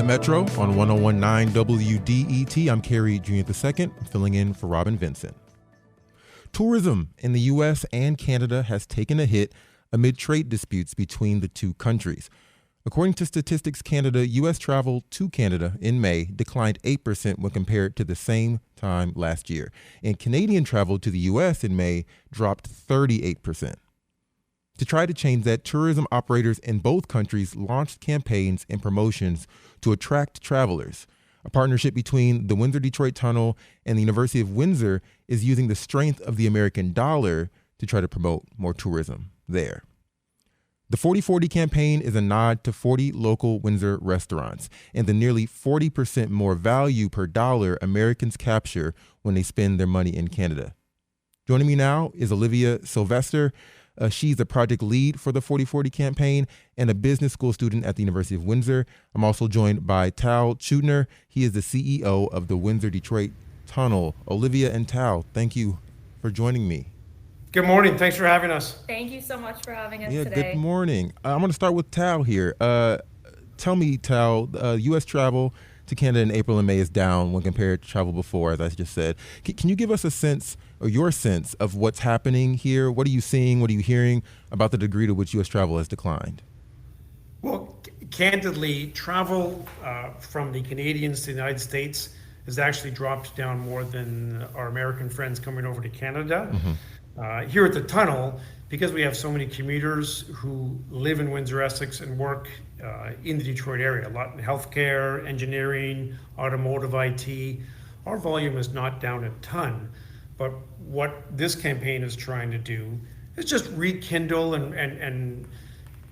Metro on 101.9 WDET. I'm Kerry Jr. II, filling in for Robin Vincent. Tourism in the U.S. and Canada has taken a hit amid trade disputes between the two countries. According to Statistics Canada, U.S. travel to Canada in May declined 8% when compared to the same time last year, and Canadian travel to the U.S. in May dropped 38%. To try to change that, tourism operators in both countries launched campaigns and promotions to attract travelers. A partnership between the Windsor-Detroit Tunnel and the University of Windsor is using the strength of the American dollar to try to promote more tourism there. The 40/40 campaign is a nod to 40 local Windsor restaurants and the nearly 40% more value per dollar Americans capture when they spend their money in Canada. Joining me now is Olivia Sylvester. She's the project lead for the 40/40 campaign and a business school student at the University of Windsor. I'm also joined by Tal Czudner. He is the CEO of the Windsor-Detroit Tunnel. Olivia and Tal, thank you for joining me. Good morning. Thanks for having us. Thank you so much for having us today. Good morning. I'm going to start with Tal here. Tell me, Tal, U.S. travel to Canada in April and May is down when compared to travel before, as I just said. Can you give us a sense or your sense of what's happening here? What are you seeing? What are you hearing about the degree to which U.S. travel has declined? Well, candidly, travel from the Canadians to the United States has actually dropped down more than our American friends coming over to Canada. Here at the Tunnel, because we have so many commuters who live in Windsor, Essex, and work in the Detroit area, a lot in healthcare, engineering, automotive, IT, our volume is not down a ton. But what this campaign is trying to do is just rekindle and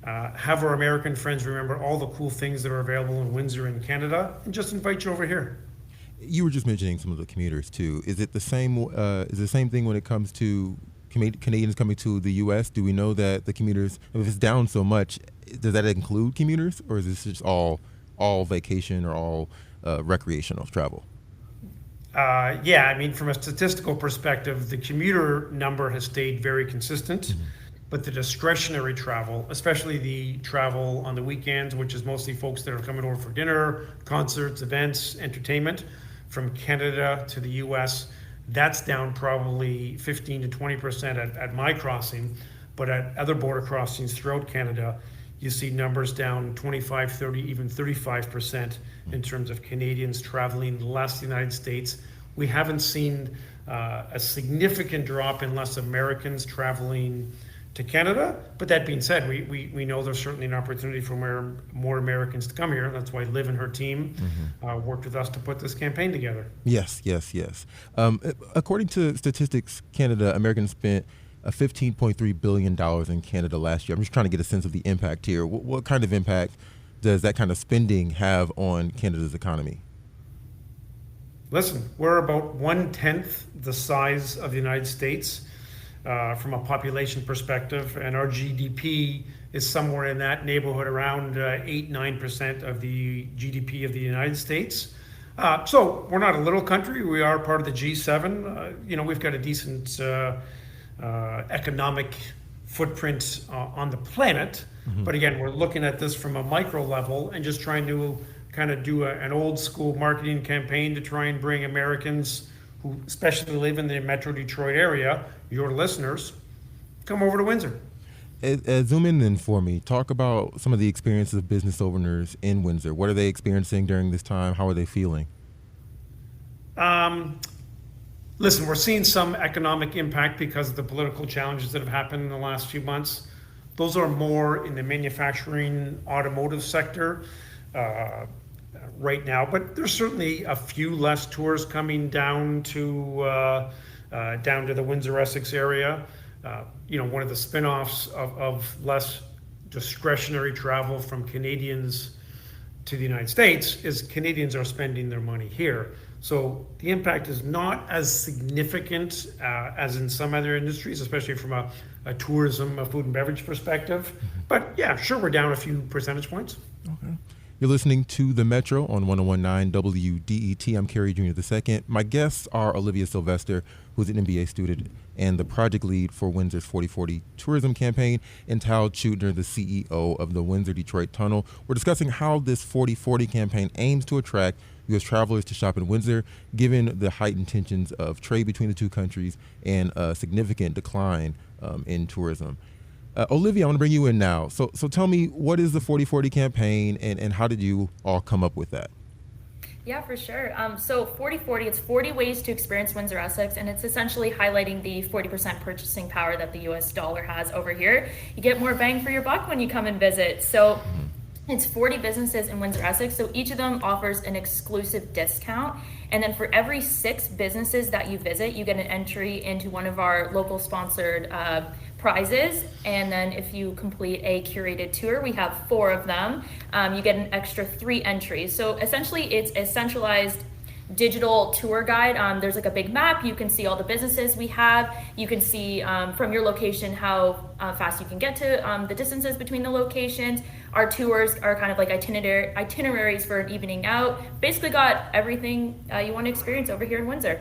have our American friends remember all the cool things that are available in Windsor and Canada, and just invite you over here. You were just mentioning some of the commuters too. Is it the same? Is the same thing when it comes to Canadians coming to the U.S.? Do we know that the commuters, if it's down so much, does that include commuters, or is this just all vacation or all recreational travel? Yeah, I mean, from a statistical perspective, the commuter number has stayed very consistent, but the discretionary travel, especially the travel on the weekends, which is mostly folks that are coming over for dinner, concerts, events, entertainment, from Canada to the U.S., that's down probably 15 to 20% at my crossing, but at other border crossings throughout Canada, you see numbers down 25, 30, even 35% in terms of Canadians traveling less to the United States. We haven't seen a significant drop in less Americans traveling to Canada, but that being said, we know there's certainly an opportunity for more Americans to come here. That's why Liv and her team worked with us to put this campaign together. Yes. According to Statistics Canada, Americans spent $15.3 billion in Canada last year. I'm just trying to get a sense of the impact here. What kind of impact does that kind of spending have on Canada's economy? Listen, we're about 1/10 the size of the United States from a population perspective, and our GDP is somewhere in that neighborhood, around 8-9% of the GDP of the United States. So we're not a little country. We are part of the G7. We've got a decent economic footprint on the planet. But again, we're looking at this from a micro level and just trying to kind of do an old school marketing campaign to try and bring Americans who especially live in the Metro Detroit area, your listeners, come over to Windsor. Zoom in then for me. Talk about some of the experiences of business owners in Windsor. What are they experiencing during this time? How are they feeling? Listen, we're seeing some economic impact because of the political challenges that have happened in the last few months. Those are more in the manufacturing, automotive sector right now, but there's certainly a few less tours coming down to the Windsor-Essex area. One of the spin-offs of less discretionary travel from Canadians to the United States is Canadians are spending their money here. So the impact is not as significant as in some other industries, especially from a tourism, a food and beverage perspective. But yeah, sure, we're down a few percentage points. Okay. You're listening to The Metro on 1019 WDET. I'm Kerry Jr. II. My guests are Olivia Sylvester, who's an MBA student and the project lead for Windsor's 4040 tourism campaign, and Czudner, the CEO of the Windsor-Detroit Tunnel. We're discussing how this 4040 campaign aims to attract U.S. travelers to shop in Windsor, given the heightened tensions of trade between the two countries and a significant decline in tourism. Olivia, I want to bring you in now. So tell me, what is the 4040 campaign and how did you all come up with that? Yeah, for sure. So 4040, it's 40 ways to experience Windsor Essex, and it's essentially highlighting the 40% purchasing power that the US dollar has over here. You get more bang for your buck when you come and visit. So it's 40 businesses in Windsor Essex, so each of them offers an exclusive discount. And then for every 6 businesses that you visit, you get an entry into one of our local sponsored prizes. And then if you complete a curated tour, we have 4 of them, you get an extra 3 entries. So essentially it's a centralized digital tour guide. There's like a big map. You can see all the businesses we have. You can see from your location how fast you can get to the distances between the locations. Our tours are kind of like itineraries for an evening out. Basically got everything you want to experience over here in Windsor.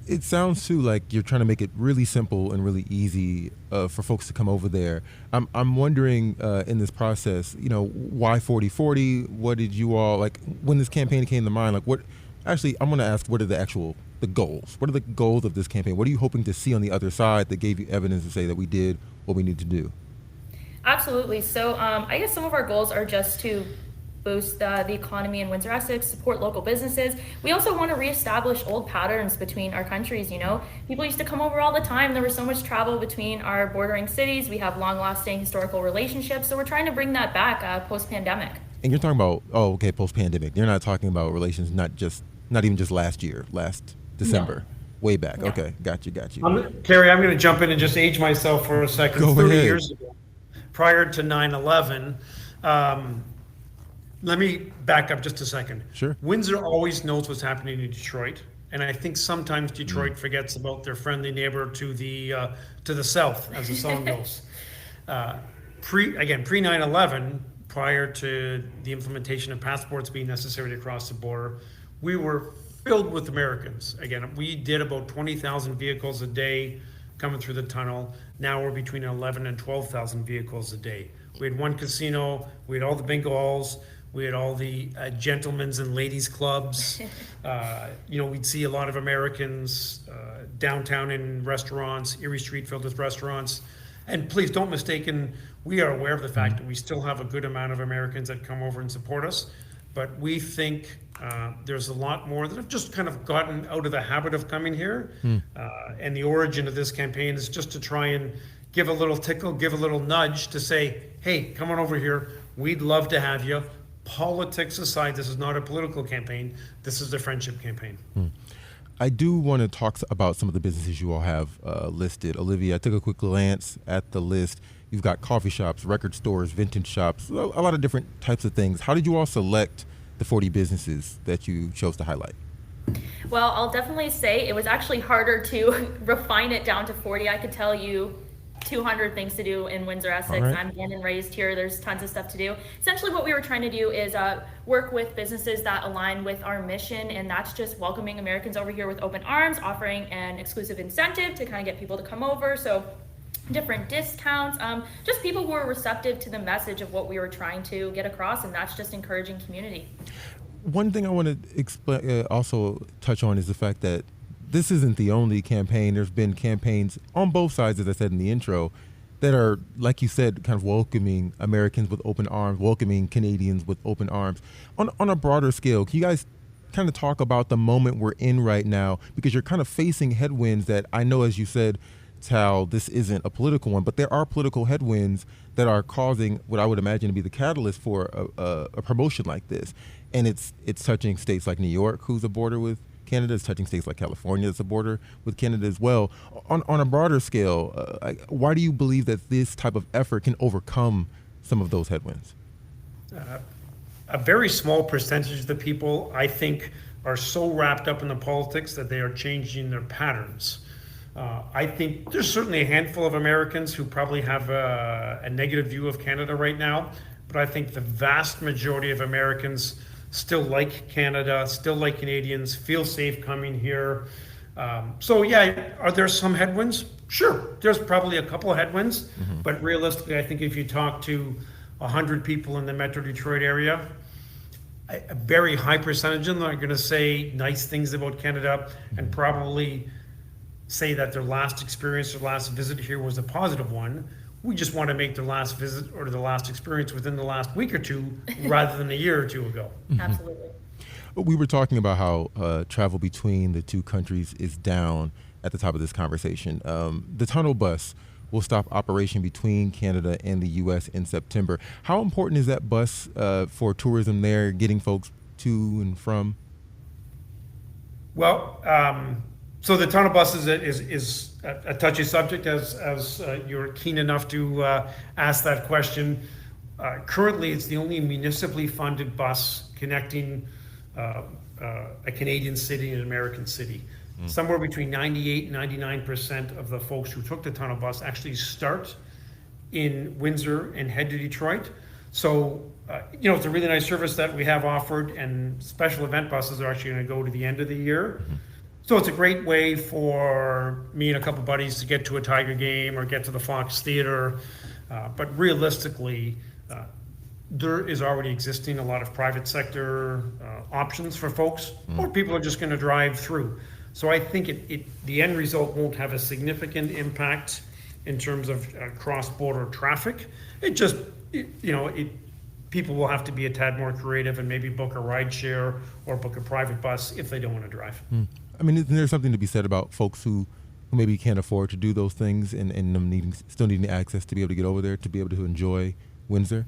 It sounds too like you're trying to make it really simple and really easy for folks to come over there. I'm wondering in this process, why 4040? What did you all, like, when this campaign came to mind, like what? Actually, I'm going to ask, what are the goals? What are the goals of this campaign? What are you hoping to see on the other side that gave you evidence to say that we did what we need to do? Absolutely. So I guess some of our goals are just to boost the economy in Windsor Essex, support local businesses. We also want to reestablish old patterns between our countries. People used to come over all the time. There was so much travel between our bordering cities. We have long-lasting historical relationships. So we're trying to bring that back post-pandemic. And you're talking about, post-pandemic. You're not talking about relations not even just last December. No. Way back. No. Okay, got you. Kerry, I'm going to jump in and just age myself for a second. Go 30 ahead. years ago, prior to 9/11, let me back up just a second. Sure. Windsor always knows what's happening in Detroit, and I think sometimes Detroit forgets about their friendly neighbor to the south, as the song goes. Pre 9/11, prior to the implementation of passports being necessary to cross the border, we were filled with Americans. Again, we did about 20,000 vehicles a day coming through the tunnel. Now we're between 11 and 12,000 vehicles a day. We had one casino, we had all the bingo halls, we had all the gentlemen's and ladies clubs. We'd see a lot of Americans downtown in restaurants, Erie Street filled with restaurants. And please don't mistaken, we are aware of the fact that we still have a good amount of Americans that come over and support us, but we think there's a lot more that have just kind of gotten out of the habit of coming here. And the origin of this campaign is just to try and give a little tickle, give a little nudge to say, hey, come on over here. We'd love to have you. Politics aside, this is not a political campaign. This is a friendship campaign. I do want to talk about some of the businesses you all have listed. Olivia, I took a quick glance at the list. You've got coffee shops, record stores, vintage shops, a lot of different types of things. How did you all select the 40 businesses that you chose to highlight? Well, I'll definitely say it was actually harder to refine it down to 40. I could tell you 200 things to do in Windsor Essex. Right. I'm born and raised here. There's tons of stuff to do. Essentially what we were trying to do is work with businesses that align with our mission, and that's just welcoming Americans over here with open arms, offering an exclusive incentive to kind of get people to come over. So different discounts, just people who are receptive to the message of what we were trying to get across, and that's just encouraging community. One thing I want to also touch on is the fact that this isn't the only campaign. There's been campaigns on both sides, as I said in the intro, that are, like you said, kind of welcoming Americans with open arms, welcoming Canadians with open arms. On a broader scale, can you guys kind of talk about the moment we're in right now? Because you're kind of facing headwinds that I know, as you said, Tal, this isn't a political one, but there are political headwinds that are causing what I would imagine to be the catalyst for a promotion like this. And it's touching states like New York, who's a border with Canada. It's touching states like California, that's a border with Canada as well. On a broader scale, why do you believe that this type of effort can overcome some of those headwinds? A very small percentage of the people, I think, are so wrapped up in the politics that they are changing their patterns. I think there's certainly a handful of Americans who probably have a negative view of Canada right now, but I think the vast majority of Americans still like Canada, still like Canadians, feel safe coming here. So yeah, are there some headwinds? Sure, there's probably a couple of headwinds, but realistically, I think if you talk to 100 people in the Metro Detroit area, a very high percentage of them are going to say nice things about Canada and probably say that their last experience or last visit here was a positive one. We just want to make their last visit or the last experience within the last week or two rather than a year or two ago. Absolutely. We were talking about how travel between the two countries is down at the top of this conversation. The tunnel bus will stop operation between Canada and the U.S. in September. How important is that bus for tourism there, getting folks to and from? Well, so the tunnel bus is a touchy subject, as you're keen enough to ask that question. Currently, it's the only municipally funded bus connecting a Canadian city and an American city. Somewhere between 98 and 99% of the folks who took the tunnel bus actually start in Windsor and head to Detroit. So, it's a really nice service that we have offered, and special event buses are actually going to go to the end of the year. So it's a great way for me and a couple buddies to get to a Tiger game or get to the Fox Theater. But realistically, there is already existing a lot of private sector options for folks, or people are just going to drive through. So I think the end result won't have a significant impact in terms of cross-border traffic. People will have to be a tad more creative and maybe book a ride share or book a private bus if they don't want to drive. I mean, isn't there something to be said about folks who maybe can't afford to do those things and them still needing access to be able to get over there, to be able to enjoy Windsor?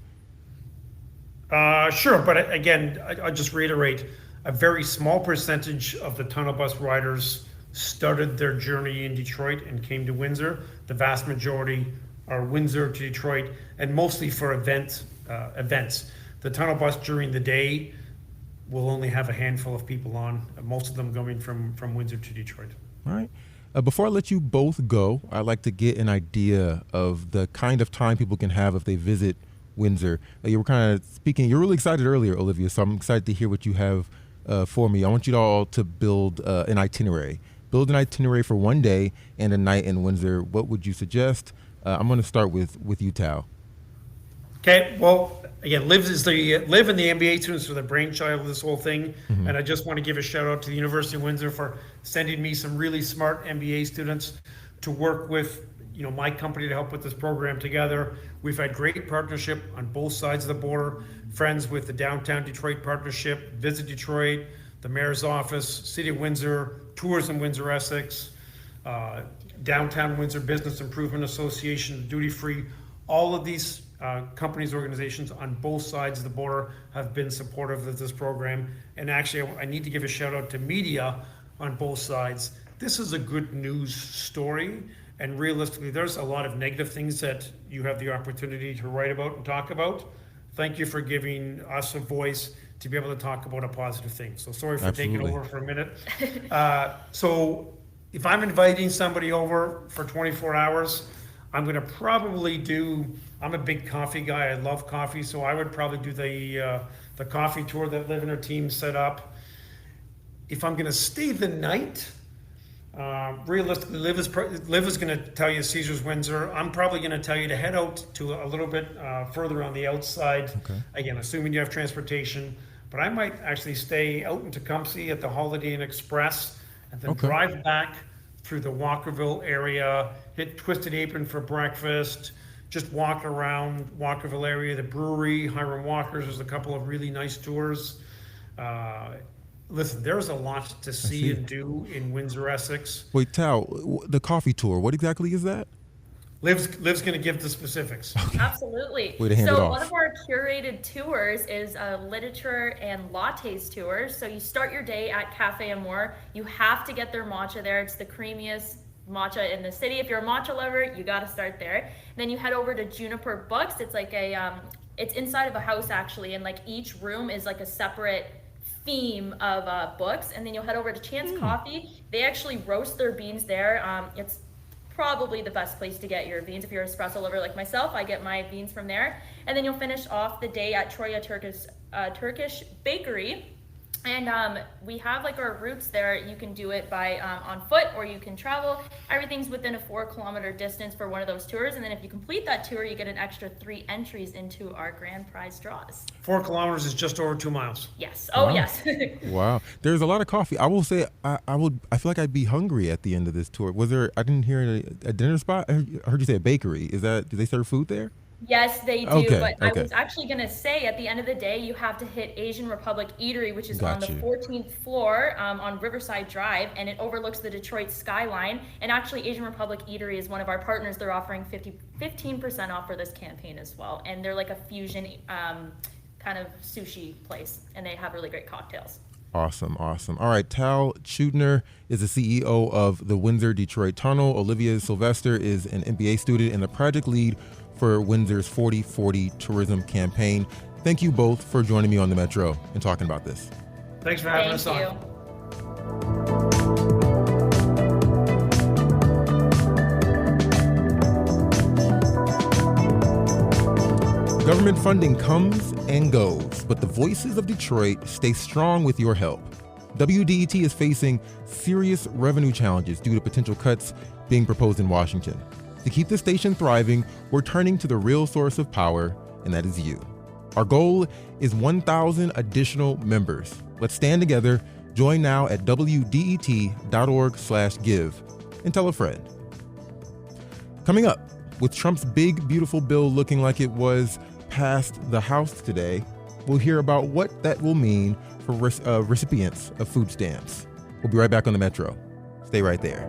Sure, but again, I'll just reiterate, a very small percentage of the tunnel bus riders started their journey in Detroit and came to Windsor. The vast majority are Windsor to Detroit, and mostly for events. The tunnel bus during the day will only have a handful of people on, most of them going from Windsor to Detroit. All right. Before I let you both go, I'd like to get an idea of the kind of time people can have if they visit Windsor. You were kind of speaking, you were really excited earlier, Olivia, so I'm excited to hear what you have for me. I want you all to build an itinerary. Build an itinerary for one day and a night in Windsor. What would you suggest? I'm going to start with you, Tal. Okay, well, again, Liv and the MBA students are the brainchild of this whole thing, and I just want to give a shout out to the University of Windsor for sending me some really smart MBA students to work with my company to help put this program together. We've had great partnership on both sides of the border, friends with the Downtown Detroit Partnership, Visit Detroit, the Mayor's Office, City of Windsor, Tourism Windsor Essex, Downtown Windsor Business Improvement Association, Duty Free. All of these companies, organizations on both sides of the border have been supportive of this program. And actually, I need to give a shout out to media on both sides. This is a good news story. And realistically, there's a lot of negative things that you have the opportunity to write about and talk about. Thank you for giving us a voice to be able to talk about a positive thing. So sorry for taking over for a minute. So if I'm inviting somebody over for 24 hours, I'm going to probably I'm a big coffee guy. I love coffee. So I would probably do the coffee tour that Liv and her team set up. If I'm going to stay the night, realistically, Liv is going to tell you Caesars Windsor. I'm probably going to tell you to head out to a little bit further on the outside. Okay. Again, assuming you have transportation. But I might actually stay out in Tecumseh at the Holiday Inn Express and then drive back through the Walkerville area, hit Twisted Apron for breakfast, just walk around Walkerville area, the brewery, Hiram Walker's. There's a couple of really nice tours. Listen, there's a lot to see and do in Windsor, Essex. Wait, Tal, the coffee tour, what exactly is that? Liv's going to give the specifics. Okay. Absolutely. Way to hand it off. One of our curated tours is a literature and lattes tour. So you start your day at Cafe Amour. You have to get their matcha there. It's the creamiest matcha in the city. If you're a matcha lover, you got to start there. And then you head over to Juniper Books. It's like it's inside of a house actually, and like each room is like a separate theme of books. And then you'll head over to Chance Coffee. They actually roast their beans there. It's probably the best place to get your beans. If you're an espresso lover like myself, I get my beans from there. And then you'll finish off the day at Troya Turkish Bakery. And we have like our routes there. You can do it by on foot, or you can travel. Everything's within a 4-kilometer distance for one of those tours. And then if you complete that tour, you get an extra 3 entries into our grand prize draws. 4 kilometers is just over 2 miles. Yes. Oh, Wow. yes. Wow. There's a lot of coffee. I will say I feel like I'd be hungry at the end of this tour. Was there, I didn't hear a dinner spot. I heard you say a bakery. Do they serve food there? Yes, they do. Okay, But I okay. was actually going to say at the end of the day, you have to hit Asian Republic Eatery, which is Got on the you. 14th floor on Riverside Drive, and it overlooks the Detroit skyline. And actually, Asian Republic Eatery is one of our partners. They're offering 15% off for this campaign as well. And they're like a fusion kind of sushi place, and they have really great cocktails. Awesome. All right, Tal Czudner is the CEO of the Windsor-Detroit Tunnel. Olivia Sylvester is an MBA student and the project lead for Windsor's 4040 tourism campaign. Thank you both for joining me on the Metro and talking about this. Thanks for having us Thank on. you. Government funding comes and goes, but the voices of Detroit stay strong with your help. WDET is facing serious revenue challenges due to potential cuts being proposed in Washington. To keep the station thriving, we're turning to the real source of power, and that is you. Our goal is 1,000 additional members. Let's stand together. Join now at wdet.org/give and tell a friend. Coming up, with Trump's big, beautiful bill looking like it was passed the House today, we'll hear about what that will mean for recipients of food stamps. We'll be right back on the Metro. Stay right there.